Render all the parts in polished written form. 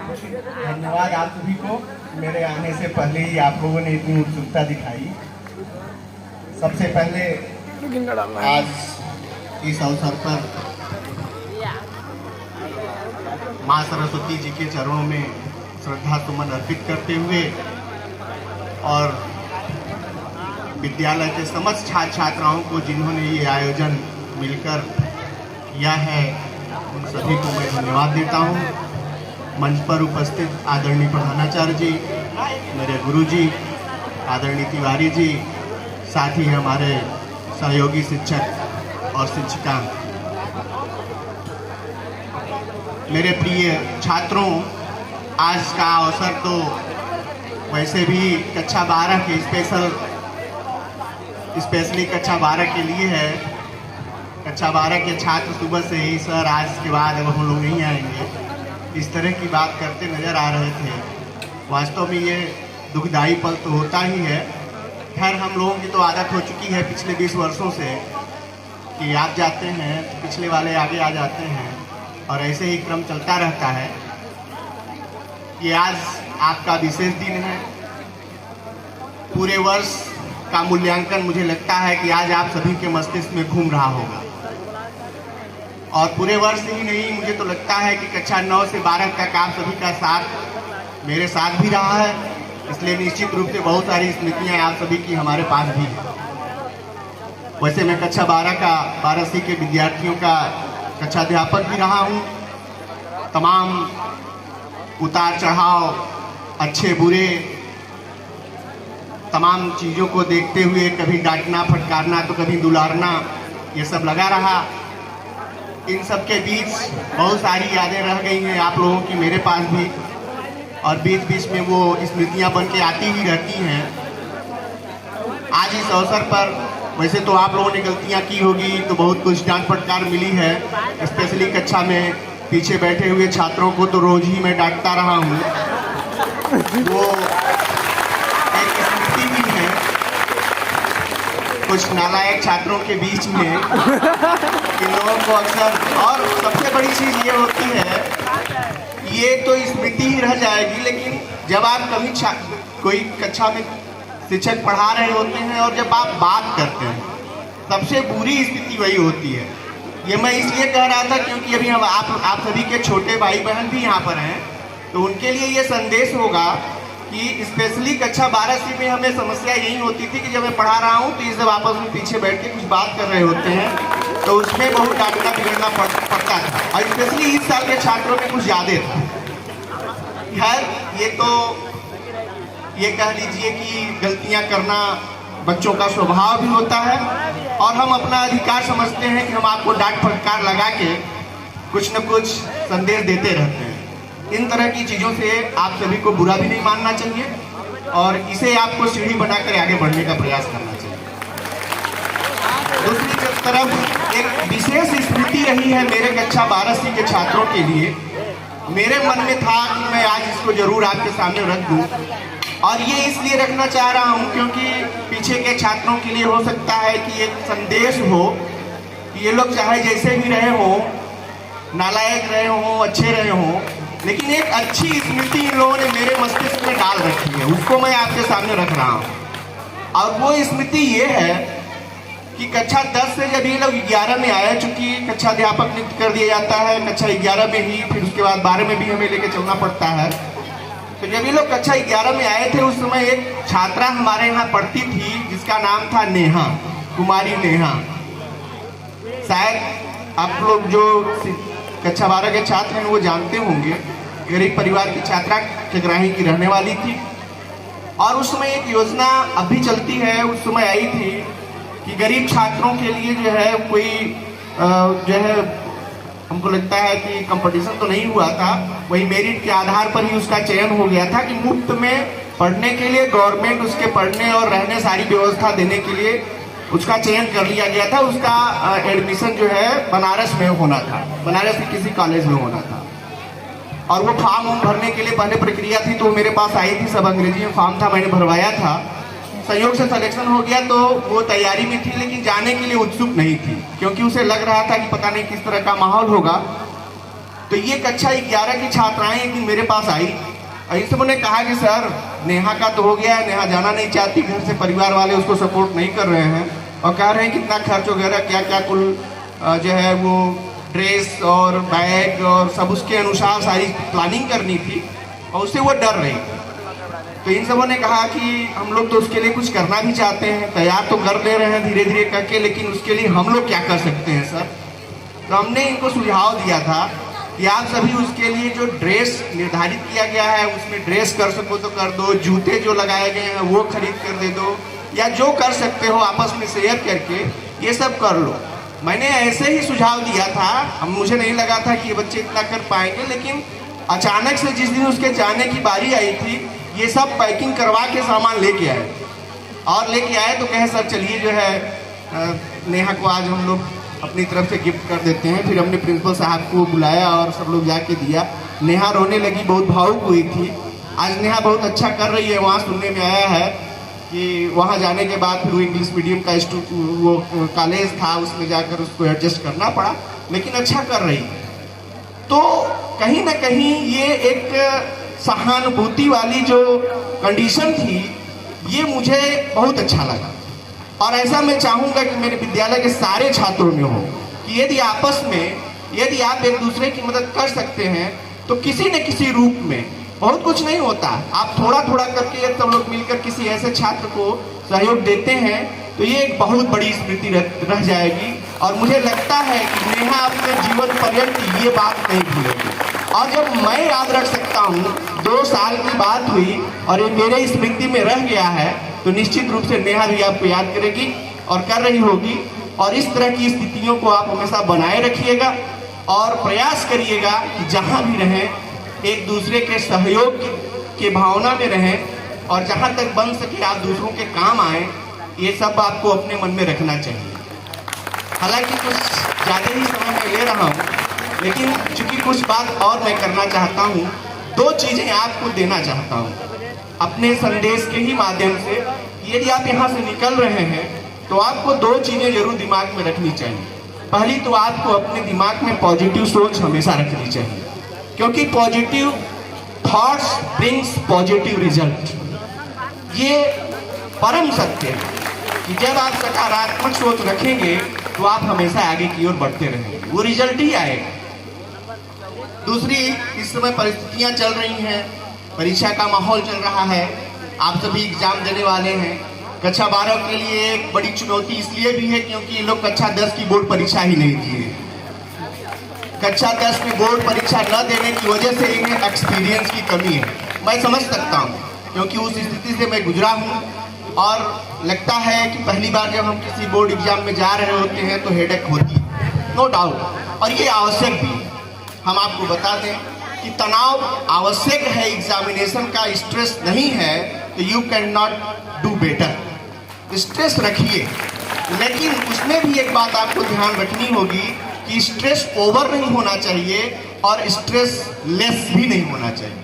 धन्यवाद आप सभी को। मेरे आने से पहले ही आप लोगों ने इतनी उत्सुकता दिखाई। सबसे पहले आज इस अवसर पर माँ सरस्वती जी के चरणों में श्रद्धा सुमन अर्पित करते हुए और विद्यालय के समस्त छात्र छात्राओं को जिन्होंने ये आयोजन मिलकर किया है, उन सभी को मैं धन्यवाद देता हूँ। मंच पर उपस्थित आदरणीय प्रधानाचार्य जी, मेरे गुरुजी आदरणीय तिवारी जी, साथ ही हमारे सहयोगी शिक्षक और शिक्षिका, मेरे प्रिय छात्रों, आज का अवसर तो वैसे भी कक्षा 12 के स्पेशली कक्षा 12 के लिए है। कक्षा 12 के छात्र सुबह से ही सर आज के बाद अब हम लोग नहीं आएंगे, इस तरह की बात करते नज़र आ रहे थे। वास्तव में ये दुखदायी पल तो होता ही है। खैर, हम लोगों की तो आदत हो चुकी है पिछले 20 वर्षों से कि आप जाते हैं तो पिछले वाले आगे आ जाते हैं और ऐसे ही क्रम चलता रहता है। ये आज आपका विशेष दिन है। पूरे वर्ष का मूल्यांकन मुझे लगता है कि आज आप सभी के मस्तिष्क में घूम रहा होगा, और पूरे वर्ष ही नहीं, मुझे तो लगता है कि कक्षा 9 से 12 तक आप सभी का साथ मेरे साथ भी रहा है, इसलिए निश्चित रूप से बहुत सारी स्मृतियाँ आप सभी की हमारे पास भी है। वैसे मैं कक्षा 12C के विद्यार्थियों का कक्षाध्यापक भी रहा हूँ। तमाम उतार चढ़ाव, अच्छे बुरे, तमाम चीज़ों को देखते हुए कभी डांटना फटकारना तो कभी दुलारना, ये सब लगा रहा। इन सब के बीच बहुत सारी यादें रह गई हैं आप लोगों की, मेरे पास भी, और बीच बीच में वो स्मृतियाँ बन के आती ही रहती हैं। आज इस अवसर पर वैसे तो आप लोगों ने गलतियाँ की होगी तो बहुत कुछ डांट फटकार मिली है। स्पेशली कक्षा में पीछे बैठे हुए छात्रों को तो रोज ही मैं डांटता रहा हूँ। वो एक स्मृति भी है कुछ नालायक छात्रों के बीच में। इन लोगों को अक्सर, और सबसे बड़ी चीज़ ये होती है, ये तो स्मृति ही रह जाएगी, लेकिन जब आप कभी कोई कक्षा में शिक्षक पढ़ा रहे होते हैं और जब आप बात करते हैं, सबसे बुरी स्थिति वही होती है। ये मैं इसलिए कह रहा था क्योंकि अभी हम आप सभी के छोटे भाई बहन भी यहाँ पर हैं, तो उनके लिए ये संदेश होगा कि स्पेशली कक्षा 12C में हमें समस्या यही होती थी कि जब मैं पढ़ा रहा हूँ तो ये सब आपस में पीछे बैठ के कुछ बात कर रहे होते हैं, तो उसमें बहुत डांटना बिगड़ना पड़ता था, और स्पेशली इस साल के छात्रों में कुछ ज़्यादा था। खैर, ये तो ये कह लीजिए कि गलतियाँ करना बच्चों का स्वभाव भी होता है, और हम अपना अधिकार समझते हैं कि हम आपको डांट फटकार लगा के कुछ न कुछ संदेश देते रहते हैं। इन तरह की चीज़ों से आप सभी को बुरा भी नहीं मानना चाहिए, और इसे आपको सीढ़ी बनाकर आगे बढ़ने का प्रयास करना चाहिए। दूसरी तरफ एक विशेष स्मृति रही है मेरे कक्षा 12C के छात्रों के लिए। मेरे मन में था कि मैं आज इसको जरूर आपके सामने रख दूं, और ये इसलिए रखना चाह रहा हूं क्योंकि पीछे के छात्रों के लिए हो सकता है कि एक संदेश हो कि ये लोग चाहे जैसे भी रहे हों, नालायक रहे हों, अच्छे रहे हों, लेकिन एक अच्छी स्मृति इन लोगों ने मेरे मस्तिष्क में डाल रखी है, उसको मैं आपके सामने रख रहा हूँ। और वो स्मृति ये है कि कक्षा 10 से जब ये लोग 11 में आए, चूँकि कक्षाध्यापक नियुक्त कर दिया जाता है कक्षा 11 में ही, फिर उसके बाद 12 में भी हमें लेके चलना पड़ता है। तो जब ये लोग कक्षा 11 में आए थे, उस समय एक छात्रा हमारे यहाँ पढ़ती थी जिसका नाम था नेहा, कुमारी नेहा। शायद आप लोग जो कक्षा 12 के छात्र हैं वो जानते होंगे। गरीब परिवार की छात्रा खगराही की रहने वाली थी, और उस समय एक योजना अभी चलती है, उस समय आई थी कि गरीब छात्रों के लिए जो है कोई जो है, हमको लगता है कि कंपटीशन तो नहीं हुआ था, वही मेरिट के आधार पर ही उसका चयन हो गया था कि मुफ्त में पढ़ने के लिए गवर्नमेंट उसके पढ़ने और रहने सारी व्यवस्था देने के लिए उसका चयन कर लिया गया था। उसका एडमिशन जो है बनारस में होना था, बनारस के किसी कॉलेज में होना था, और वो फॉर्म भरने के लिए पहले प्रक्रिया थी, तो मेरे पास आई थी, सब अंग्रेजी में फॉर्म था, मैंने भरवाया था। संयोग से सिलेक्शन हो गया, तो वो तैयारी में थी, लेकिन जाने के लिए उत्सुक नहीं थी, क्योंकि उसे लग रहा था कि पता नहीं किस तरह का माहौल होगा। तो ये कक्षा 11 की छात्राएं एक दिन मेरे पास आई और इन सबों ने कहा कि सर नेहा का तो हो गया है, नेहा जाना नहीं चाहती घर से, परिवार वाले उसको सपोर्ट नहीं कर रहे हैं और कह रहे हैं कितना खर्च वगैरह क्या क्या कुल जो है वो ड्रेस और बैग और सब उसके अनुसार सारी प्लानिंग करनी थी और उससे वो डर रही थी। तो इन सबों ने कहा कि हम लोग तो उसके लिए कुछ करना भी चाहते हैं, तैयार तो कर ले रहे हैं धीरे धीरे करके, लेकिन उसके लिए हम लोग क्या कर सकते हैं सर। तो हमने इनको सुझाव दिया था कि आप सभी उसके लिए जो ड्रेस निर्धारित किया गया है उसमें ड्रेस कर सको तो कर दो, जूते जो लगाए गए हैं वो खरीद कर दे दो, या जो कर सकते हो आपस में शेयर करके ये सब कर लो। मैंने ऐसे ही सुझाव दिया था, अब मुझे नहीं लगा था कि ये बच्चे इतना कर पाएंगे, लेकिन अचानक से जिस दिन उसके जाने की बारी आई थी ये सब पैकिंग करवा के सामान लेके आए और लेके आए तो कहे सर चलिए जो है नेहा को आज हम लोग अपनी तरफ से गिफ्ट कर देते हैं। फिर हमने प्रिंसिपल साहब को बुलाया और सब लोग जाके दिया। नेहा रोने लगी, बहुत भावुक हुई थी। आज नेहा बहुत अच्छा कर रही है, वहाँ सुनने में आया है कि वहाँ जाने के बाद फिर वो इंग्लिश मीडियम का वो कॉलेज था उसमें जाकर उसको एडजस्ट करना पड़ा, लेकिन अच्छा कर रही है। तो कहीं ना कहीं ये एक सहानुभूति वाली जो कंडीशन थी ये मुझे बहुत अच्छा लगा और ऐसा मैं चाहूँगा कि मेरे विद्यालय के सारे छात्रों में हो कि यदि आपस में यदि आप एक दूसरे की मदद कर सकते हैं तो किसी न किसी रूप में, बहुत कुछ नहीं होता, आप थोड़ा थोड़ा करके यदि सब लोग मिलकर किसी ऐसे छात्र को सहयोग देते हैं तो ये एक बहुत बड़ी स्मृति रह जाएगी। और मुझे लगता है कि नेहा अपने जीवन पर्यंत ये बात नहीं भूलेगी। और जब मैं याद रख सकता हूँ 2 साल की बात हुई और ये मेरे स्मृति में रह गया है तो निश्चित रूप से नेहा भी आपको याद करेगी और कर रही होगी। और इस तरह की स्थितियों को आप हमेशा बनाए रखिएगा और प्रयास करिएगा कि जहाँ भी रहें एक दूसरे के सहयोग के भावना में रहें और जहाँ तक बन सके आप दूसरों के काम आए, ये सब आपको अपने मन में रखना चाहिए। हालांकि कुछ ज़्यादा ही समय मैं ले रहा हूँ, लेकिन चूंकि कुछ बात और मैं करना चाहता हूँ, 2 चीज़ें आपको देना चाहता हूँ अपने संदेश के ही माध्यम से। यदि आप यहाँ से निकल रहे हैं तो आपको 2 चीज़ें जरूर दिमाग में रखनी चाहिए। पहली तो आपको अपने दिमाग में पॉजिटिव सोच हमेशा रखनी चाहिए, क्योंकि positive thoughts brings positive result. ये परम सत्य है कि जब आप सकारात्मक सोच रखेंगे तो आप हमेशा आगे की ओर बढ़ते रहेंगे, वो रिजल्ट ही आएगा। दूसरी, इस समय परिस्थितियां चल रही हैं, परीक्षा का माहौल चल रहा है, आप सभी एग्जाम देने वाले हैं। कक्षा 12 के लिए एक बड़ी चुनौती इसलिए भी है क्योंकि ये लोग कक्षा 10 की बोर्ड परीक्षा ही नहीं दिए। कक्षा 10 में बोर्ड परीक्षा न देने की वजह से इन्हें एक्सपीरियंस की कमी है। मैं समझ सकता हूँ क्योंकि उस स्थिति से मैं गुजरा हूँ और लगता है कि पहली बार जब हम किसी बोर्ड एग्जाम में जा रहे होते हैं तो हेडेक होती है, नो डाउट, और ये आवश्यक भी। हम आपको बता दें कि तनाव आवश्यक है एग्जामिनेशन का, स्ट्रेस नहीं है तो you can not do better. Stress रखिए, लेकिन उसमें भी एक बात आपको ध्यान रखनी होगी कि स्ट्रेस ओवर नहीं होना चाहिए और स्ट्रेस लेस भी नहीं होना चाहिए।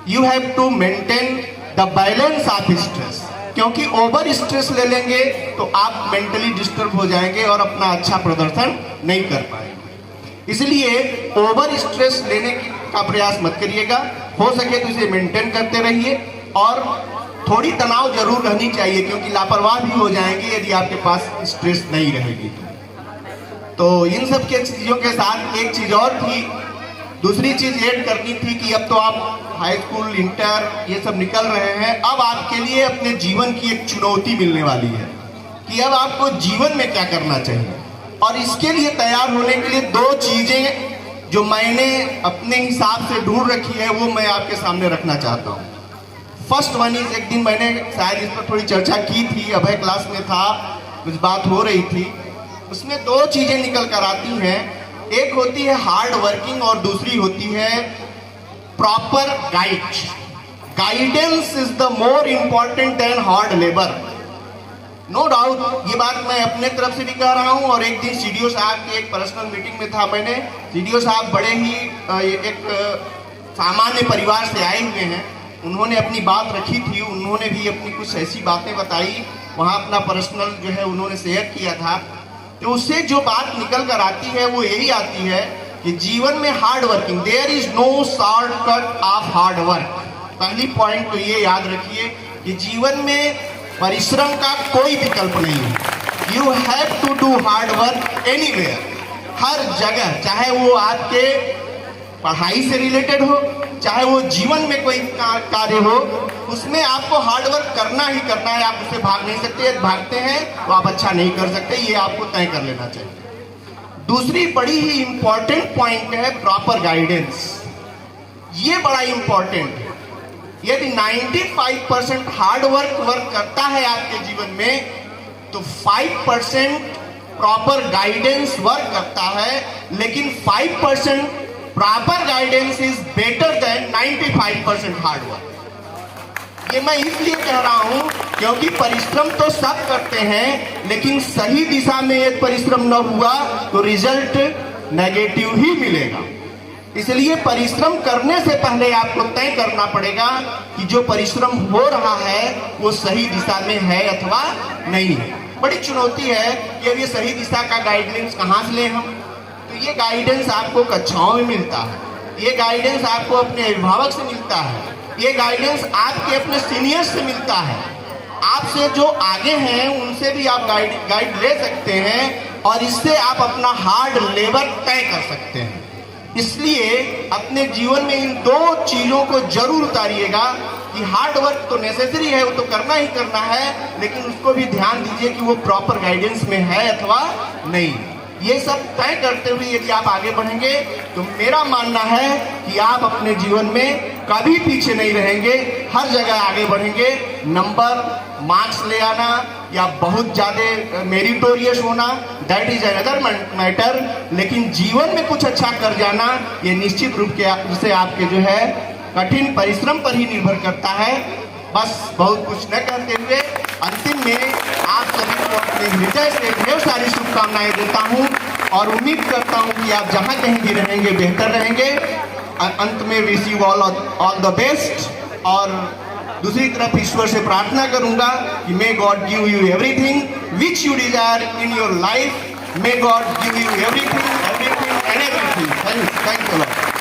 You have to maintain the balance of stress, क्योंकि ओवर स्ट्रेस ले लेंगे तो आप मेंटली डिस्टर्ब हो जाएंगे और अपना अच्छा प्रदर्शन नहीं कर पाएंगे। इसलिए ओवर स्ट्रेस लेने का प्रयास मत करिएगा, हो सके तो इसे मेंटेन करते रहिए। और थोड़ी तनाव जरूर रहनी चाहिए क्योंकि लापरवाह भी हो जाएंगे यदि आपके पास स्ट्रेस नहीं रहेगी तो इन सब के चीज़ों के साथ एक चीज़ और थी, दूसरी चीज़ ऐड करनी थी कि अब तो आप हाई स्कूल, इंटर ये सब निकल रहे हैं। अब आपके लिए अपने जीवन की एक चुनौती मिलने वाली है कि अब आपको जीवन में क्या करना चाहिए। और इसके लिए तैयार होने के लिए 2 चीज़ें जो मैंने अपने हिसाब से ढूंढ रखी है वो मैं आपके सामने रखना चाहता हूँ। फर्स्ट वन इज, एक दिन मैंने शायद इस पर थोड़ी चर्चा की थी, अभय क्लास में था, कुछ बात हो रही थी, उसमें 2 चीज़ें निकल कर आती हैं। एक होती है हार्ड वर्किंग और दूसरी होती है proper guidance is the more important than hard labour. No doubt, ये बात मैं अपने तरफ से भी कह रहा हूँ। और एक दिन सीडीओ साहब की एक पर्सनल मीटिंग में था मैंने, सीडीओ साहब बड़े ही एक सामान्य परिवार से आए हुए हैं, उन्होंने अपनी बात रखी थी, उन्होंने भी अपनी कुछ ऐसी बातें बताई, वहाँ अपना पर्सनल जो है उन्होंने शेयर किया था। तो उससे जो बात निकल कर आती है वो यही आती है कि जीवन में hard working, there is no shortcut of hard work. पहली पॉइंट तो ये याद रखिए कि जीवन में परिश्रम का कोई विकल्प नहीं है। You have to do hard work anywhere, हर जगह, चाहे वो आपके पढ़ाई से रिलेटेड हो, चाहे वो जीवन में कोई कार्य हो, उसमें आपको हार्ड वर्क करना ही करना है। आप उससे भाग नहीं सकते, यदि भागते हैं तो आप अच्छा नहीं कर सकते, ये आपको तय कर लेना चाहिए। दूसरी बड़ी ही इंपॉर्टेंट पॉइंट है प्रॉपर गाइडेंस। ये बड़ा इंपॉर्टेंट है। यदि 95% हार्ड वर्क करता है आपके जीवन में, तो 5% प्रॉपर गाइडेंस वर्क करता है, लेकिन 5% proper guidance is better than 95% hard work. ये मैं इसलिए कह रहा हूं क्योंकि परिश्रम तो सब करते हैं, लेकिन सही दिशा में यदि परिश्रम न हुआ तो रिजल्ट नेगेटिव ही मिलेगा। इसलिए परिश्रम करने से पहले आपको तय करना पड़ेगा कि जो परिश्रम हो रहा है वो सही दिशा में है अथवा नहीं है। बड़ी चुनौती है कि अब ये सही दिशा का गाइडेंस कहाँ से लें हम। तो ये गाइडेंस आपको कक्षाओं में मिलता है, ये गाइडेंस आपको अपने अभिभावक से मिलता है, ये गाइडेंस आपके अपने सीनियर्स से मिलता है। आपसे जो आगे हैं उनसे भी आप गाइड ले सकते हैं और इससे आप अपना हार्ड लेबर तय कर सकते हैं। इसलिए अपने जीवन में इन दो चीजों को जरूर उतारिएगा कि हार्ड वर्क तो नेसेसरी है, वो तो करना ही करना है, लेकिन उसको भी ध्यान दीजिए कि वो प्रॉपर गाइडेंस में है अथवा नहीं। ये सब तय करते हुए यदि आप आगे बढ़ेंगे तो मेरा मानना है कि आप अपने जीवन में कभी पीछे नहीं रहेंगे, हर जगह आगे बढ़ेंगे। नंबर, मार्क्स ले आना या बहुत ज्यादा मेरिटोरियस होना, दैट इज अनदर मैटर, लेकिन जीवन में कुछ अच्छा कर जाना ये निश्चित रूप से आपके जो है कठिन परिश्रम पर ही निर्भर करता है। बस बहुत कुछ न कहते हुए अंतिम में आप सभी को अपने हृदय से ढेर सारी शुभकामनाएं देता हूं और उम्मीद करता हूं कि आप जहां कहीं भी रहेंगे बेहतर रहेंगे। अंत में wish you all the best. और दूसरी तरफ ईश्वर से प्रार्थना करूंगा कि may God give you everything which you desire in your life. May God give you everything and everything. Thank you Lord.